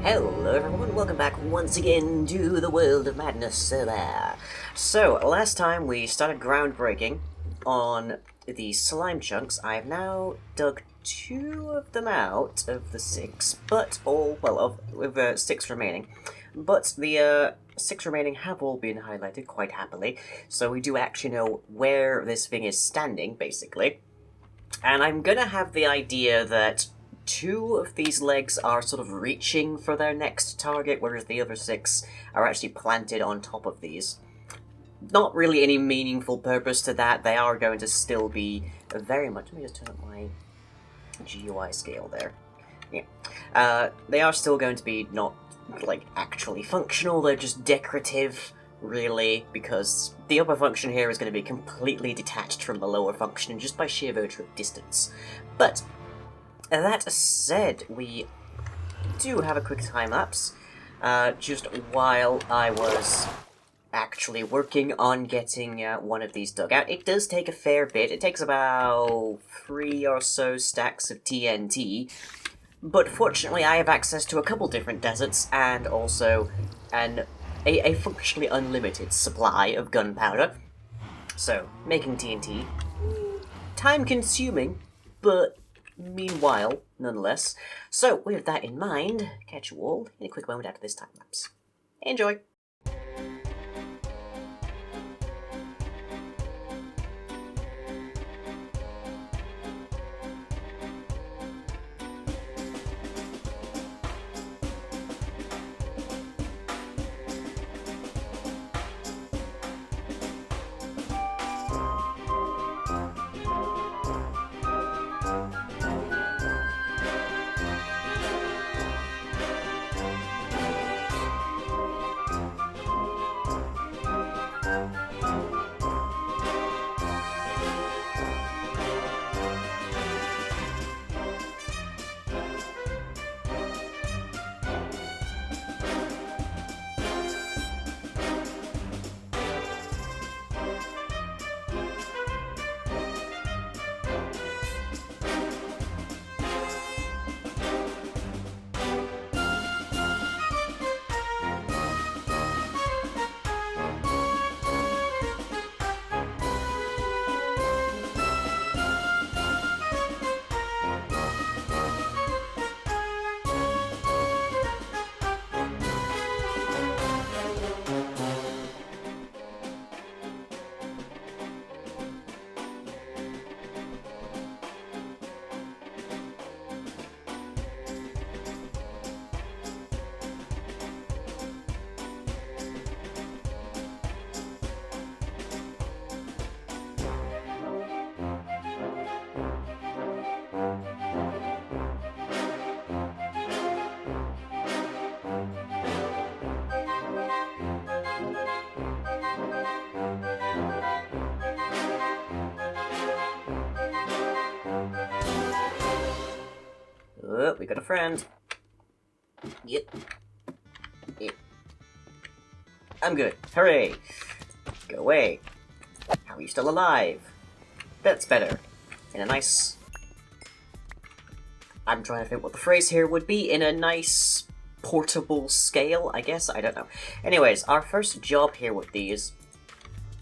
Hello everyone, welcome back once again to the world of madness. So, last time we started groundbreaking on the slime chunks. I've now dug 2 of them out of the 6, but with 6 remaining. But the 6 remaining have all been highlighted quite happily, so we do actually know where this thing is standing, basically. And I'm gonna have the idea that 2 of these legs are sort of reaching for their next target, whereas the other 6 are actually planted on top of these. Not really any meaningful purpose to that. They are going to still be very much... Let me just turn up my GUI scale there. Yeah. They are still going to be not, like, actually functional. They're just decorative, really, because the upper function here is going to be completely detached from the lower function just by sheer virtue of distance. But that said, we do have a quick time-lapse, just while I was actually working on getting one of these dug out. It does take a fair bit. It takes about 3 or so stacks of TNT, but fortunately I have access to a couple different deserts and also a functionally unlimited supply of gunpowder. So, making TNT, time-consuming, but meanwhile, nonetheless. So, with that in mind, catch you all in a quick moment after this time-lapse. Enjoy! Oh, we got a friend. Yep. I'm good. Hooray! Go away. How are you still alive? That's better. In a nice... I'm trying to think what the phrase here would be. In a nice, portable scale, I guess? I don't know. Anyways, our first job here with these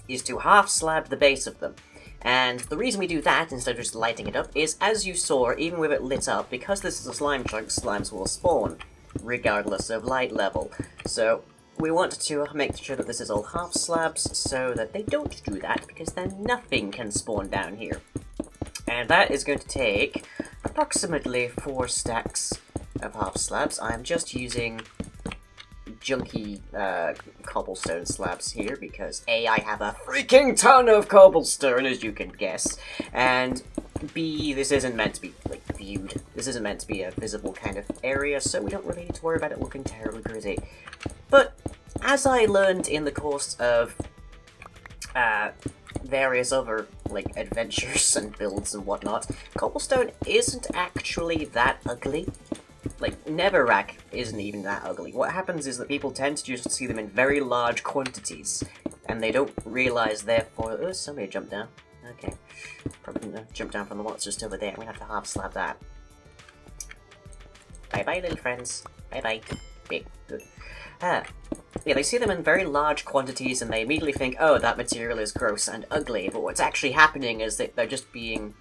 is to half-slab the base of them. And the reason we do that, instead of just lighting it up, is, as you saw, even with it lit up, because this is a slime chunk, slimes will spawn, regardless of light level. So, we want to make sure that this is all half slabs, so that they don't do that, because then nothing can spawn down here. And that is going to take approximately 4 stacks of half slabs. I'm just using junky cobblestone slabs here because A, I have a freaking ton of cobblestone, as you can guess, and B, this isn't meant to be like viewed. This isn't meant to be a visible kind of area, so we don't really need to worry about it looking terribly gritty. But as I learned in the course of various other like adventures and builds and whatnot, cobblestone isn't actually that ugly. Like, Netherrack isn't even that ugly. What happens is that people tend to just see them in very large quantities, and they don't realize, therefore... Oh, somebody jumped down. Okay. Probably gonna jump down from the what's just over there. I'm gonna have to half slab that. Bye-bye, little friends. Bye-bye. big. Good. Yeah, they see them in very large quantities and they immediately think, oh, that material is gross and ugly, but what's actually happening is that they're just being,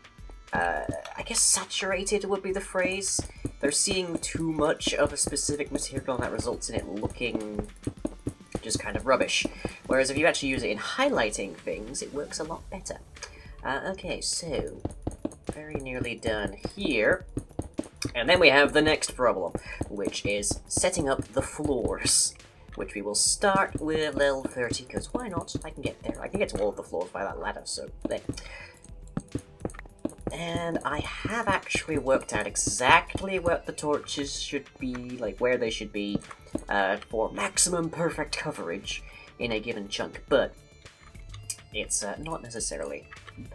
I guess saturated would be the phrase. They're seeing too much of a specific material and that results in it looking just kind of rubbish. Whereas if you actually use it in highlighting things, it works a lot better. Okay, so, very nearly done here. And then we have the next problem, which is setting up the floors, which we will start with level 30, because why not? I can get there. I can get to all of the floors by that ladder, so there. And I have actually worked out exactly what the torches should be, like where they should be, for maximum perfect coverage in a given chunk, but it's not necessarily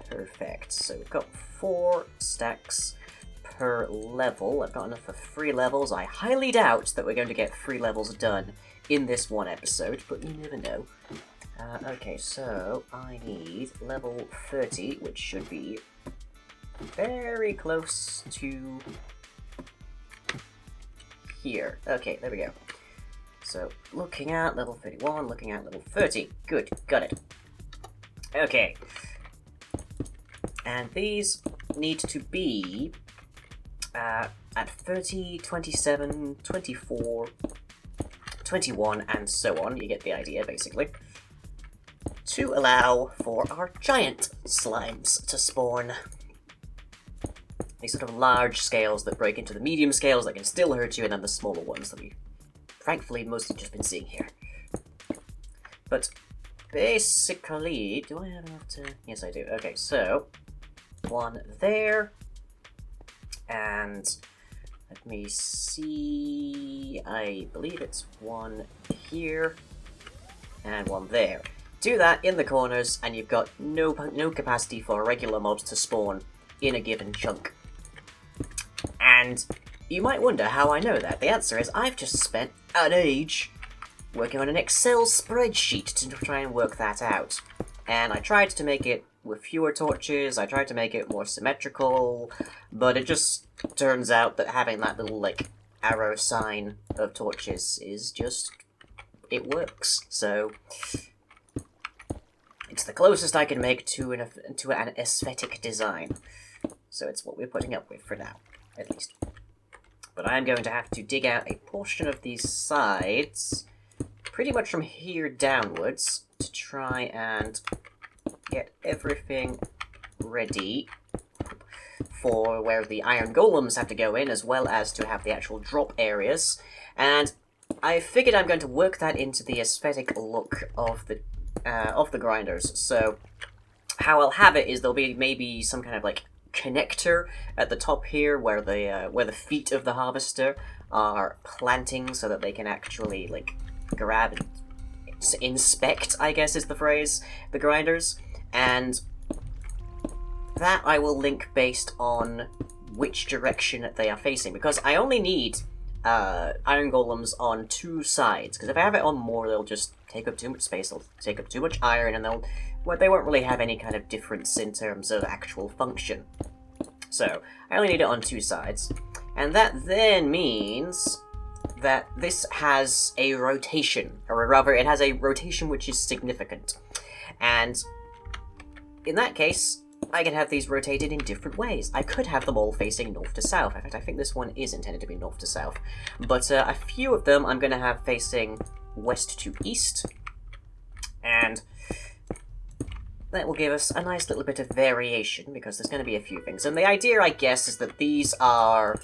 perfect. So we've got 4 stacks per level. I've got enough for 3 levels. I highly doubt that we're going to get 3 levels done in this one episode, but you never know. Okay, so I need level 30, which should be very close to here. Okay, there we go. So, looking at level 31, looking at level 30. Good, got it. Okay. And these need to be at 30, 27, 24, 21, and so on. You get the idea, basically. To allow for our giant slimes to spawn. These sort of large scales that break into the medium scales that can still hurt you, and then the smaller ones that we've frankly mostly just been seeing here. But basically, do I have enough to... Yes, I do. Okay, so 1 there, and let me see, I believe it's 1 here, and 1 there. Do that in the corners, and you've got no capacity for regular mobs to spawn in a given chunk. And you might wonder how I know that. The answer is I've just spent an age working on an Excel spreadsheet to try and work that out. And I tried to make it with fewer torches, I tried to make it more symmetrical, but it just turns out that having that little, like, arrow sign of torches is just... it works. So it's the closest I can make to an aesthetic design. So it's what we're putting up with for now, at least. But I'm going to have to dig out a portion of these sides, pretty much from here downwards, to try and get everything ready for where the iron golems have to go in, as well as to have the actual drop areas. And I figured I'm going to work that into the aesthetic look of the grinders. So how I'll have it is there'll be maybe some kind of like connector at the top here where the feet of the harvester are planting, so that they can actually like grab and inspect, I guess is the phrase, the grinders. And that I will link based on which direction they are facing, because I only need iron golems on 2 sides, because if I have it on more, they'll just take up too much space, they'll take up too much iron, and they won't really have any kind of difference in terms of actual function. So, I only need it on 2 sides. And that then means that this has a rotation, or rather, it has a rotation which is significant. And in that case, I can have these rotated in different ways. I could have them all facing north to south. In fact, I think this one is intended to be north to south. But a few of them I'm going to have facing west to east. And that will give us a nice little bit of variation, because there's going to be a few things. And the idea, I guess, is that these are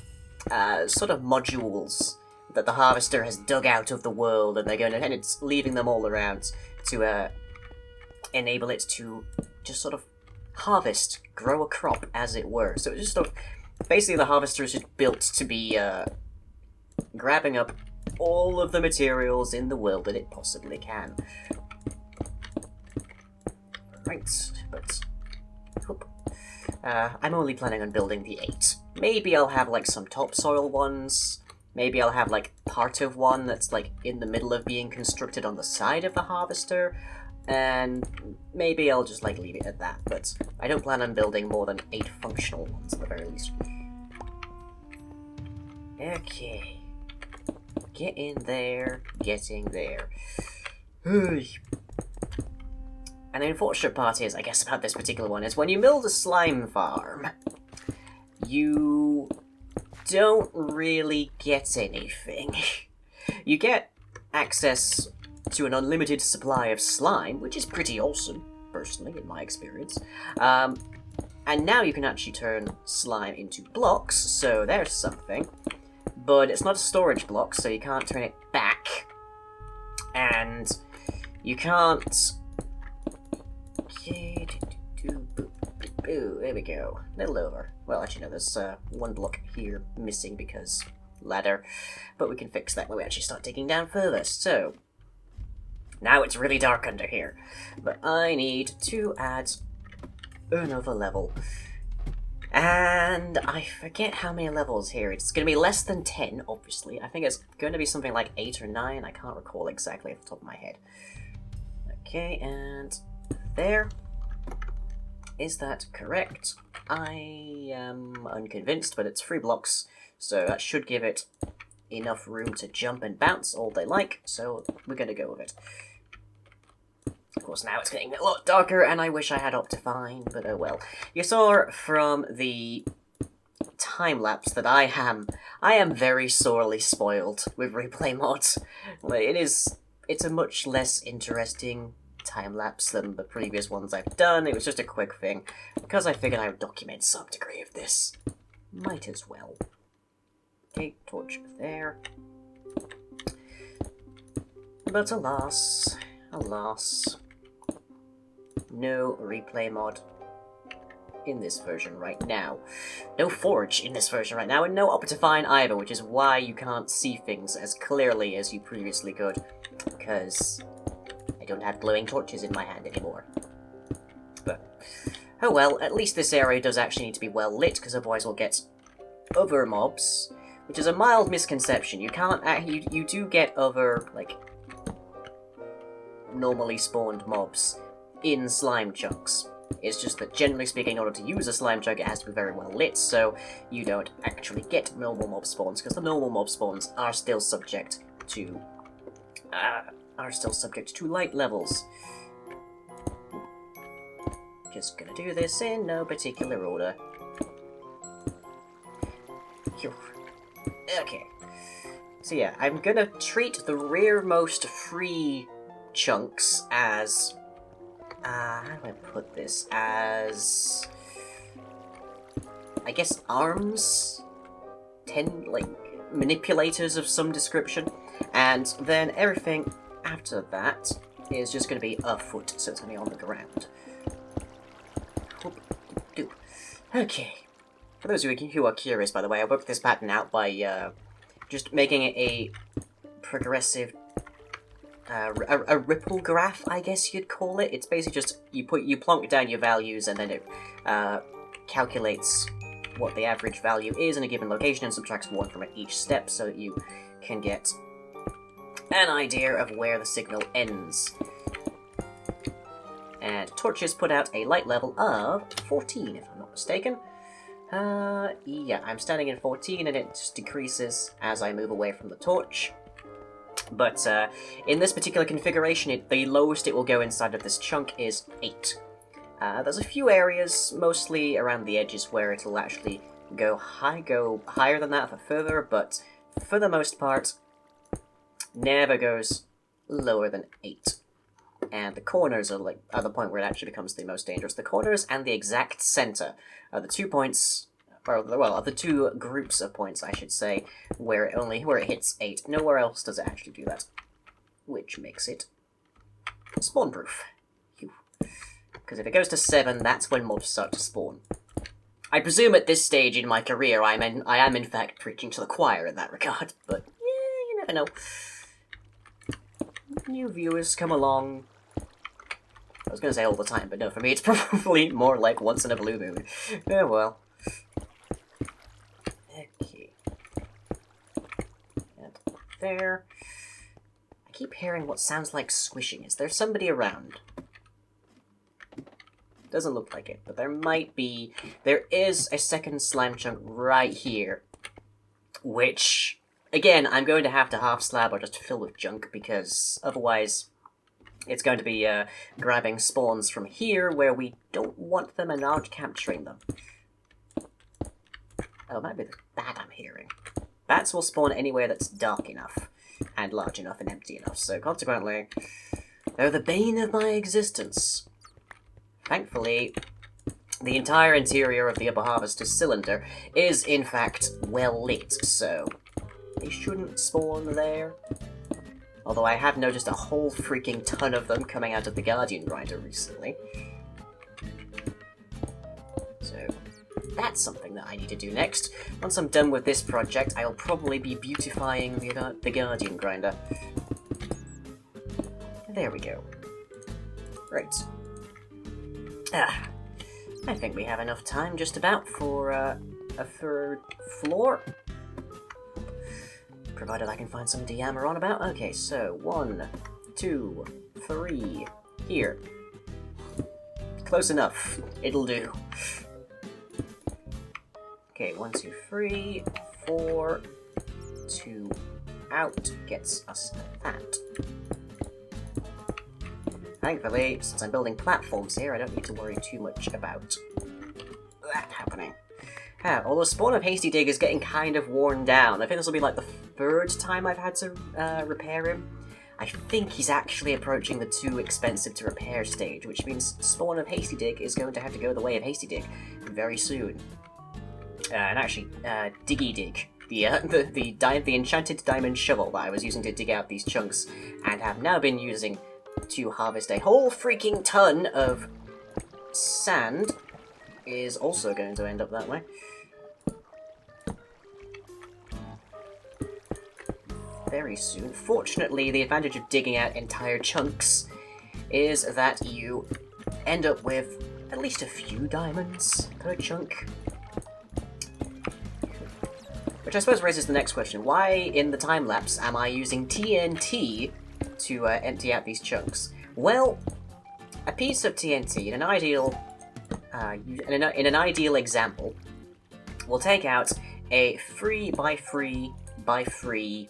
sort of modules that the harvester has dug out of the world, and and it's leaving them all around to enable it to just sort of harvest, grow a crop, as it were. So it's just sort of, basically the harvester is just built to be grabbing up all of the materials in the world that it possibly can. Right, but I'm only planning on building the 8. Maybe I'll have like some topsoil ones. Maybe I'll have like part of one that's like in the middle of being constructed on the side of the harvester. And maybe I'll just like leave it at that, but I don't plan on building more than 8 functional ones at the very least. Okay. Getting there, getting there. And the unfortunate part is, I guess, about this particular one, is when you build a slime farm, you don't really get anything. You get access to an unlimited supply of slime, which is pretty awesome, personally, in my experience. And now you can actually turn slime into blocks, so there's something. But it's not a storage block, so you can't turn it back. And you can't... Okay, there we go. A little over. Well, actually, no, there's one block here missing because ladder. But we can fix that when we actually start digging down further. So, now it's really dark under here. But I need to add another level. And I forget how many levels here. It's going to be less than 10, obviously. I think it's going to be something like 8 or 9. I can't recall exactly off the top of my head. Okay, and there. Is that correct? I am unconvinced, but it's 3 blocks, so that should give it enough room to jump and bounce all they like, so we're going to go with it. Of course, now it's getting a lot darker, and I wish I had Optifine, but oh well. You saw from the time-lapse that I am very sorely spoiled with replay mods. It's a much less interesting time-lapse than the previous ones I've done. It was just a quick thing, because I figured I would document some degree of this. Might as well. Okay, torch there. But alas, no replay mod in this version right now. No forge in this version right now, and no Optifine either, which is why you can't see things as clearly as you previously could, because I don't have glowing torches in my hand anymore. But, oh well, at least this area does actually need to be well lit, because otherwise we'll get other mobs, which is a mild misconception. You can't, you do get other, like, normally spawned mobs in slime chunks. It's just that, generally speaking, in order to use a slime chunk, it has to be very well lit, so you don't actually get normal mob spawns, because the normal mob spawns are still subject to light levels. Just gonna do this in no particular order. Phew. Okay. So yeah, I'm gonna treat the rearmost 3 chunks as... how do I put this? As... I guess arms? Like, manipulators of some description. And then everything after that is just going to be afoot, so it's going to be on the ground. Okay. For those of you who are curious, by the way, I worked this pattern out by just making it a progressive, a ripple graph, I guess you'd call it. It's basically just you plonk down your values, and then it calculates what the average value is in a given location and subtracts 1 from each step, so that you can get an idea of where the signal ends. And torches put out a light level of 14, if I'm not mistaken. Yeah, I'm standing in 14, and it just decreases as I move away from the torch. But in this particular configuration, the lowest it will go inside of this chunk is 8. There's a few areas, mostly around the edges, where it'll actually go higher than that for further, but for the most part, never goes lower than 8. And the corners are the point where it actually becomes the most dangerous. The corners and the exact center are the 2 points, or well, are the 2 groups of points, I should say, where it hits 8. Nowhere else does it actually do that, which makes it spawn-proof. Because if it goes to 7, that's when mobs start to spawn. I presume at this stage in my career, I am in fact preaching to the choir in that regard, but yeah, you never know. New viewers come along. I was going to say all the time, but no, for me it's probably more like once in a blue moon. Oh well. Okay. And there. I keep hearing what sounds like squishing. Is there somebody around? Doesn't look like it, but there might be. There is a second slime chunk right here, which Again, I'm going to have to half slab or just fill with junk, because otherwise it's going to be grabbing spawns from here where we don't want them and aren't capturing them. Oh, it might be the bat I'm hearing. Bats will spawn anywhere that's dark enough, and large enough, and empty enough, so consequently, they're the bane of my existence. Thankfully, the entire interior of the upper harvester cylinder is, in fact, well lit, so they shouldn't spawn there. Although I have noticed a whole freaking ton of them coming out of the Guardian Grinder recently. So that's something that I need to do next. Once I'm done with this project, I'll probably be beautifying the Guardian Grinder. There we go. Right. I think we have enough time just about for a third floor. Provided I can find some diamond on about. Okay, so 1, 2, 3, here. Close enough. It'll do. Okay, 1, 2, 3, 4, 2 out gets us that. Thankfully, since I'm building platforms here, I don't need to worry too much about that happening. Although Spawn of Hasty Dig is getting kind of worn down. I think this will be like the third time I've had to repair him. I think he's actually approaching the too expensive to repair stage, which means Spawn of Hasty Dig is going to have to go the way of Hasty Dig very soon. And actually, Diggy Dig, the enchanted diamond shovel that I was using to dig out these chunks, and have now been using to harvest a whole freaking ton of sand, is also going to end up that way. Very soon. Fortunately, the advantage of digging out entire chunks is that you end up with at least a few diamonds per chunk. Which I suppose raises the next question. Why, in the time-lapse, am I using TNT to empty out these chunks? Well, a piece of TNT, in an ideal example, will take out a 3 by 3 by 3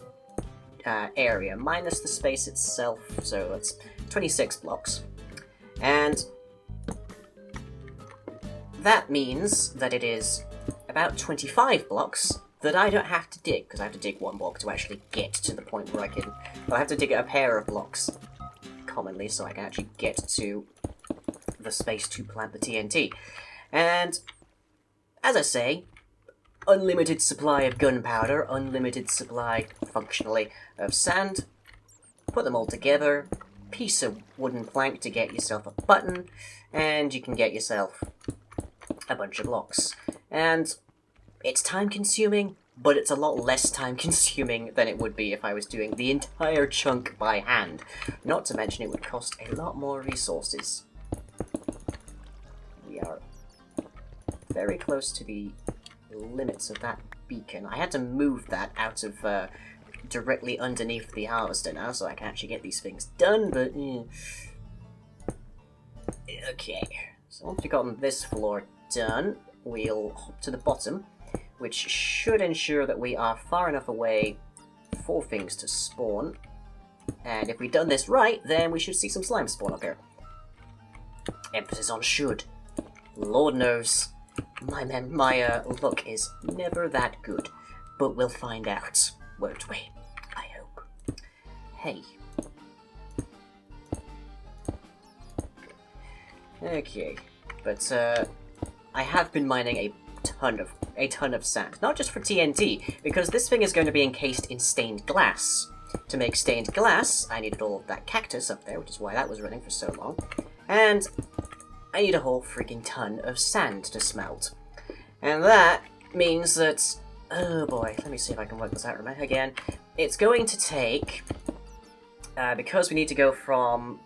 area, minus the space itself, so that's 26 blocks. And that means that it is about 25 blocks that I don't have to dig, because I have to dig one block to actually get to the point where I can... Well, I have to dig a pair of blocks, commonly, so I can actually get to the space to plant the TNT. And, as I say, unlimited supply of gunpowder, unlimited supply, functionally, of sand. Put them all together, piece of wooden plank to get yourself a button, and you can get yourself a bunch of blocks. And it's time-consuming, but it's a lot less time-consuming than it would be if I was doing the entire chunk by hand. Not to mention it would cost a lot more resources. We are very close to the limits of that beacon. I had to move that out of directly underneath the harvester now, so I can actually get these things done, but... Okay, so once we've gotten this floor done, we'll hop to the bottom, which should ensure that we are far enough away for things to spawn. And if we've done this right, then we should see some slime spawn up here. Emphasis on should. Lord knows, my luck is never that good. But we'll find out, won't we? I hope. Hey. Okay, but I have been mining a ton of sand. Not just for TNT, because this thing is going to be encased in stained glass. To make stained glass, I needed all of that cactus up there, which is why that was running for so long. And I need a whole freaking ton of sand to smelt. And that means that... Oh boy, let me see if I can work this out again. It's going to take... because we need to go from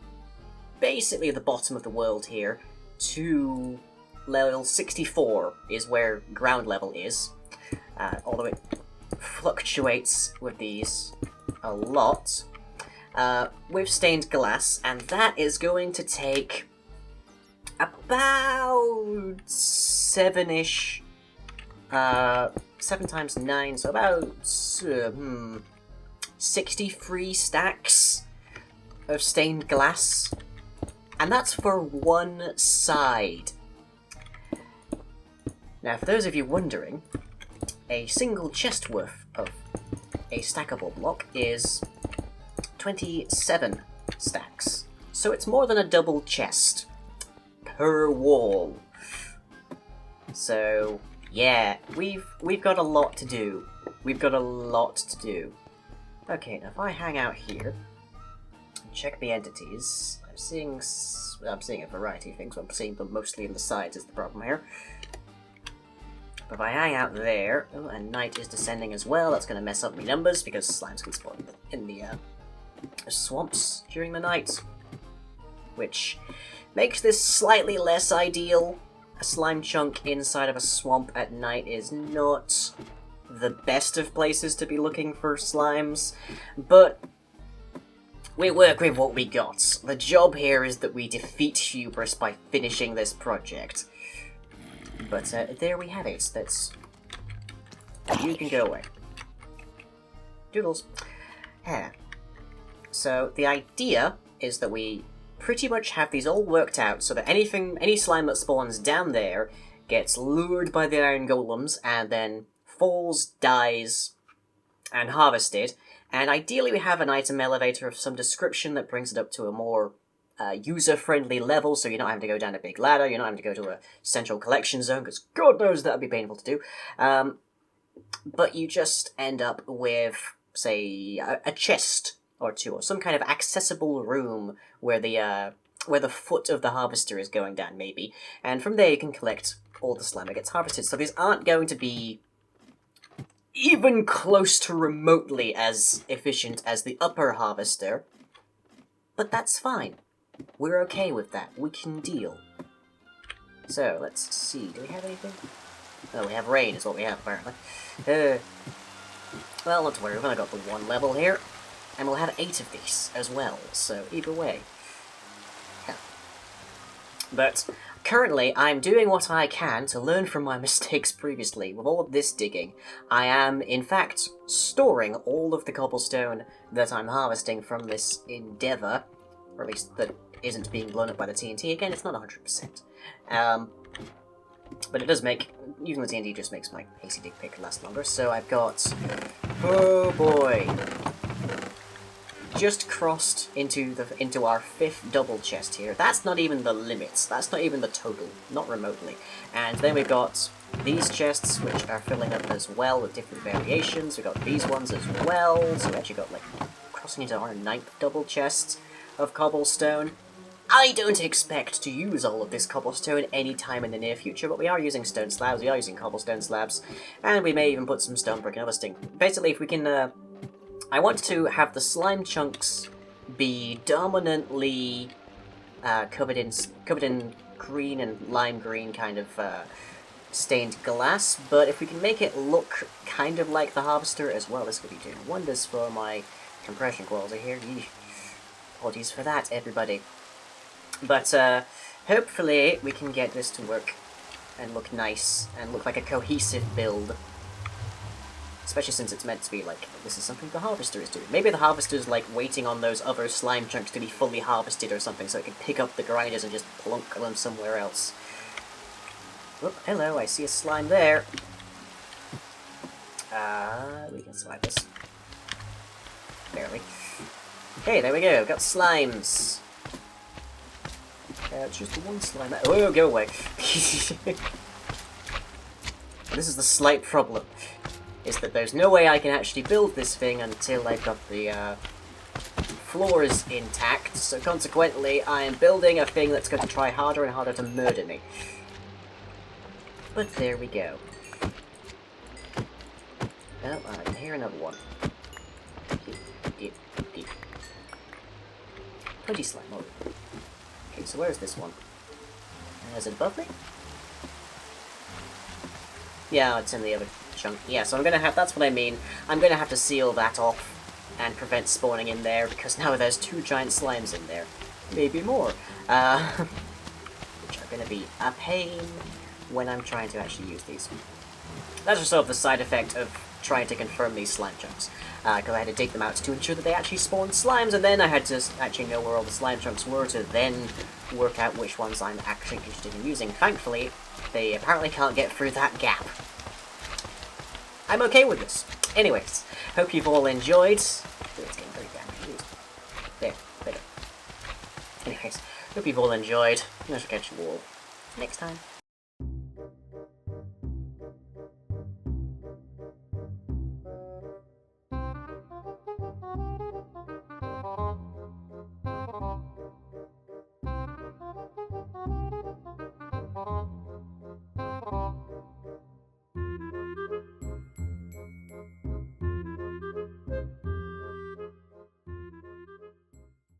basically the bottom of the world here to level 64 is where ground level is. Although it fluctuates with these a lot. With stained glass, and that is going to take about 7-ish 7 times 9, so about 63 stacks of stained glass. And that's for one side. Now, for those of you wondering, a single chest worth of a stackable block is 27 stacks. So it's more than a double chest per wall. So yeah, we've got a lot to do. We've got a lot to do. Okay, now if I hang out here and check the entities, I'm seeing a variety of things. I'm seeing them mostly in the sides is the problem here. But if I hang out there, oh, and night is descending as well, that's going to mess up my numbers because slimes can spawn in the swamps during the night, which makes this slightly less ideal. A slime chunk inside of a swamp at night is not the best of places to be looking for slimes, but we work with what we got. The job here is that we defeat hubris by finishing this project. But there we have it. That's... You can go away. Doodles. Yeah. So the idea is that we pretty much have these all worked out so that any slime that spawns down there gets lured by the iron golems and then falls, dies, and harvested. And ideally we have an item elevator of some description that brings it up to a more user-friendly level, so you're not having to go down a big ladder, you're not having to go to a central collection zone, because God knows that would be painful to do. But you just end up with, say, a chest or two, or some kind of accessible room where the foot of the harvester is going down, maybe. And from there you can collect all the slime that gets harvested. So these aren't going to be even close to remotely as efficient as the upper harvester, but that's fine. We're okay with that. We can deal. So, let's see. Do we have anything? Oh, we have rain is what we have, apparently. Well, not to worry. We've only got the one level here. And we'll have 8 of these as well. So, either way. Yeah. But currently, I'm doing what I can to learn from my mistakes previously. With all of this digging, I am, in fact, storing all of the cobblestone that I'm harvesting from this endeavour. Or at least that isn't being blown up by the TNT. Again, it's not 100%. But it does make... Using the TNT just makes my hasty dig pick last longer. So I've got... Oh boy! Just crossed into our 5th double chest here. That's not even the limits. That's not even the total. Not remotely. And then we've got these chests, which are filling up as well with different variations. We've got these ones as well. So we actually got, like, crossing into our 9th double chest of cobblestone. I don't expect to use all of this cobblestone anytime in the near future, but we are using stone slabs, we are using cobblestone slabs, and we may even put some stone brick and other things. Basically, if we can, I want to have the slime chunks be dominantly covered in green and lime green kind of stained glass, but if we can make it look kind of like the harvester as well, this could be doing wonders for my compression quality here. Yeesh. Apologies for that, everybody. But hopefully we can get this to work and look nice and look like a cohesive build. Especially since it's meant to be like, this is something the harvester is doing. Maybe the harvester's like waiting on those other slime chunks to be fully harvested or something so it can pick up the grinders and just plunk them somewhere else. Oh, hello, I see a slime there. We can survive this. Barely. Okay, there we go, got slimes. It's just one slime. Oh, go away. This is the slight problem, is that there's no way I can actually build this thing until I've got the floors intact, so consequently I am building a thing that's going to try harder and harder to murder me. But there we go. Oh, I can hear another one. Deep. 20 slime. Oh. Okay, so where's this one? Is it above me? Yeah, it's in the other chunk. Yeah, so I'm gonna have, that's what I mean. I'm gonna have to seal that off and prevent spawning in there, because now there's 2 giant slimes in there. Maybe more. Which are gonna be a pain when I'm trying to actually use these. That's just sort of the side effect of trying to confirm these slime chunks. Because I had to dig them out to ensure that they actually spawned slimes, and then I had to actually know where all the slime chunks were to then work out which ones I'm actually interested in using. Thankfully, they apparently can't get through that gap. I'm okay with this. Anyways, hope you've all enjoyed. Oh, it's getting very damaged. There. Anyways, hope you've all enjoyed. I shall catch you all next time.